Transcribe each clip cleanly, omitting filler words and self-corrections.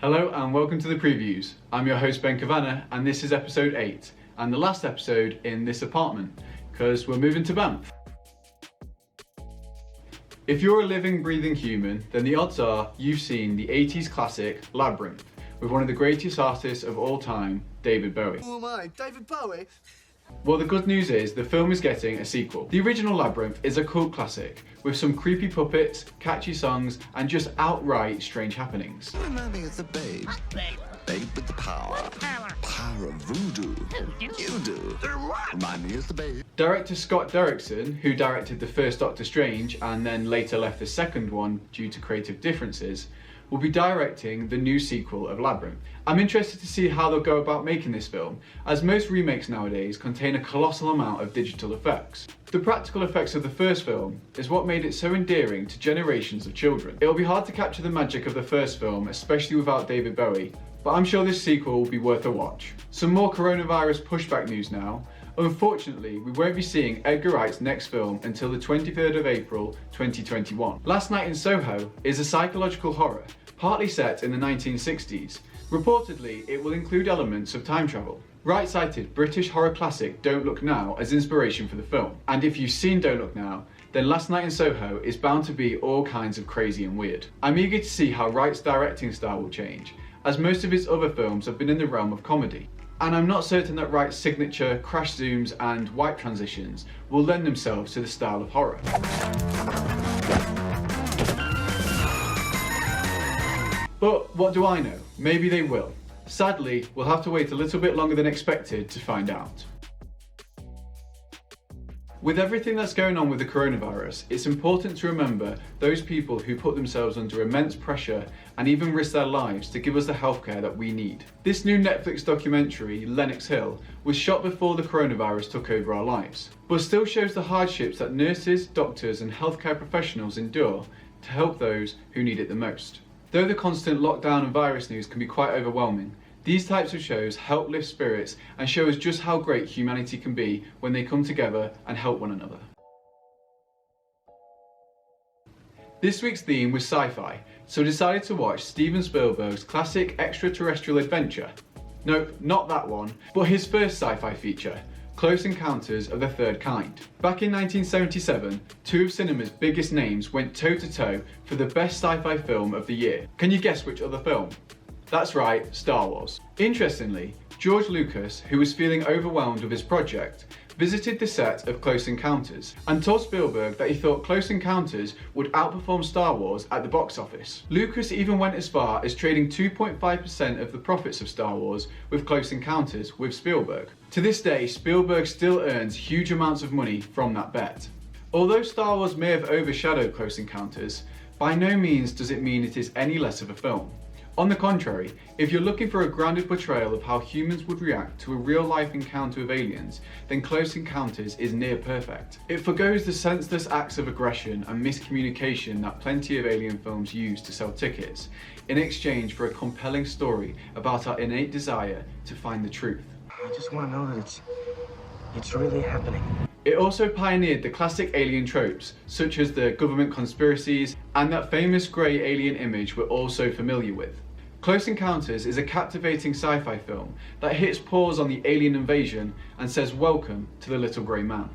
Hello and welcome to the previews. I'm your host Ben Kavanagh and this is episode 8 and the last episode in this apartment because we're moving to Banff. If you're a living, breathing human, then the odds are you've seen the 80s classic Labyrinth with one of the greatest artists of all time, David Bowie. Who am I? David Bowie? Well, the good news is the film is getting a sequel. The original Labyrinth is a cult classic with some creepy puppets, catchy songs, and just outright strange happenings. You remind me of the babe. Babe with the power. Power of voodoo. You do. Remind me of the babe. Director Scott Derrickson, who directed the first Doctor Strange and then later left the second one due to creative differences, will be directing the new sequel of Labyrinth. I'm interested to see how they'll go about making this film, as most remakes nowadays contain a colossal amount of digital effects. The practical effects of the first film is what made it so endearing to generations of children. It'll be hard to capture the magic of the first film, especially without David Bowie, but I'm sure this sequel will be worth a watch. Some more coronavirus pushback news now. Unfortunately, we won't be seeing Edgar Wright's next film until the 23rd of April 2021. Last Night in Soho is a psychological horror, partly set in the 1960s. Reportedly, it will include elements of time travel. Wright cited British horror classic Don't Look Now as inspiration for the film. And if you've seen Don't Look Now, then Last Night in Soho is bound to be all kinds of crazy and weird. I'm eager to see how Wright's directing style will change, as most of his other films have been in the realm of comedy. And I'm not certain that Wright's signature crash zooms and wipe transitions will lend themselves to the style of horror. But what do I know? Maybe they will. Sadly, we'll have to wait a little bit longer than expected to find out. With everything that's going on with the coronavirus, it's important to remember those people who put themselves under immense pressure and even risk their lives to give us the healthcare that we need. This new Netflix documentary, Lenox Hill, was shot before the coronavirus took over our lives, but still shows the hardships that nurses, doctors and healthcare professionals endure to help those who need it the most. Though the constant lockdown and virus news can be quite overwhelming, these types of shows help lift spirits and show us just how great humanity can be when they come together and help one another. This week's theme was sci-fi, so I decided to watch Steven Spielberg's classic extraterrestrial adventure. No, not that one, but his first sci-fi feature, Close Encounters of the Third Kind. Back in 1977, two of cinema's biggest names went toe-to-toe for the best sci-fi film of the year. Can you guess which other film? That's right, Star Wars. Interestingly, George Lucas, who was feeling overwhelmed with his project, visited the set of Close Encounters and told Spielberg that he thought Close Encounters would outperform Star Wars at the box office. Lucas even went as far as trading 2.5% of the profits of Star Wars with Close Encounters with Spielberg. To this day, Spielberg still earns huge amounts of money from that bet. Although Star Wars may have overshadowed Close Encounters, by no means does it mean it is any less of a film. On the contrary, if you're looking for a grounded portrayal of how humans would react to a real-life encounter with aliens, then Close Encounters is near perfect. It forgoes the senseless acts of aggression and miscommunication that plenty of alien films use to sell tickets, in exchange for a compelling story about our innate desire to find the truth. I just want to know that it's really happening. It also pioneered the classic alien tropes, such as the government conspiracies and that famous grey alien image we're all so familiar with. Close Encounters is a captivating sci-fi film that hits pause on the alien invasion and says welcome to the little grey man.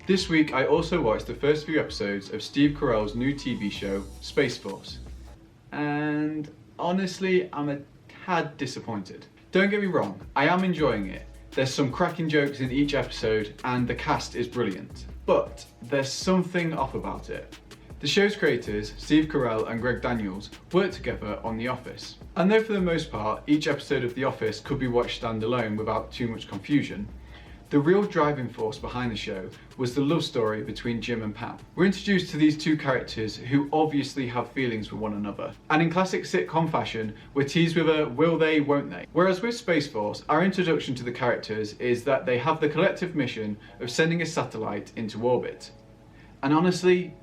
This week I also watched the first few episodes of Steve Carell's new TV show, Space Force. And honestly, I'm a tad disappointed. Don't get me wrong, I am enjoying it. There's some cracking jokes in each episode and the cast is brilliant. But there's something off about it. The show's creators, Steve Carell and Greg Daniels, work together on The Office. And though for the most part, each episode of The Office could be watched standalone without too much confusion, the real driving force behind the show was the love story between Jim and Pam. We're introduced to these two characters who obviously have feelings for one another. And in classic sitcom fashion, we're teased with a will they, won't they? Whereas with Space Force, our introduction to the characters is that they have the collective mission of sending a satellite into orbit. And honestly,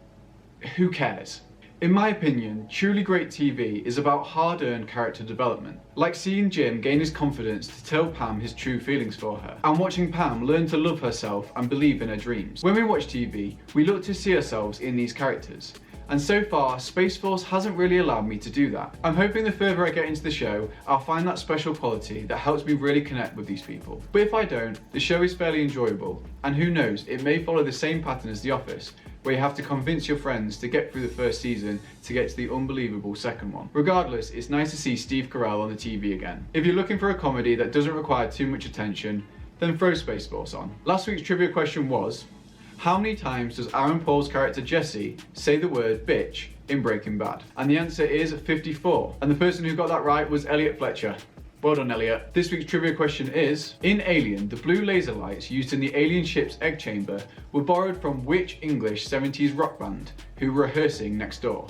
who cares? In my opinion, truly great TV is about hard-earned character development, like seeing Jim gain his confidence to tell Pam his true feelings for her, and watching Pam learn to love herself and believe in her dreams. When we watch TV, we look to see ourselves in these characters, And so far, Space Force hasn't really allowed me to do that. I'm hoping the further I get into the show, I'll find that special quality that helps me really connect with these people. But if I don't, the show is fairly enjoyable, and who knows, it may follow the same pattern as The Office, where you have to convince your friends to get through the first season to get to the unbelievable second one. Regardless, it's nice to see Steve Carell on the TV again. If you're looking for a comedy that doesn't require too much attention, then throw Space Force on. Last week's trivia question was, how many times does Aaron Paul's character Jesse say the word bitch in Breaking Bad? And the answer is 54. And the person who got that right was Elliot Fletcher. Well done, Elliot. This week's trivia question is, in Alien, the blue laser lights used in the alien ship's egg chamber were borrowed from which English 70s rock band who were rehearsing next door?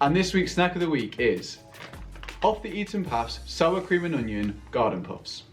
And this week's snack of the week is Off the Eaten Path's sour cream and onion garden puffs.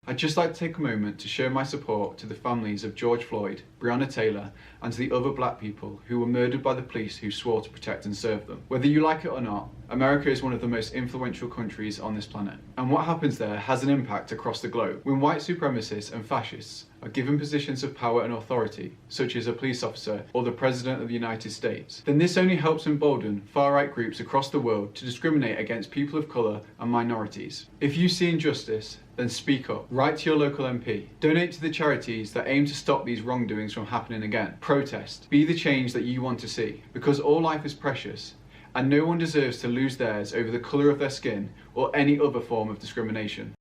I'd just like to take a moment to show my support to the families of George Floyd, Breonna Taylor, and to the other black people who were murdered by the police who swore to protect and serve them. Whether you like it or not, America is one of the most influential countries on this planet. And what happens there has an impact across the globe. When white supremacists and fascists are given positions of power and authority, such as a police officer or the President of the United States, then this only helps embolden far-right groups across the world to discriminate against people of colour and minorities. If you see injustice, then speak up. Write to your local MP. Donate to the charities that aim to stop these wrongdoings from happening again. Protest. Be the change that you want to see. Because all life is precious, and no one deserves to lose theirs over the colour of their skin or any other form of discrimination.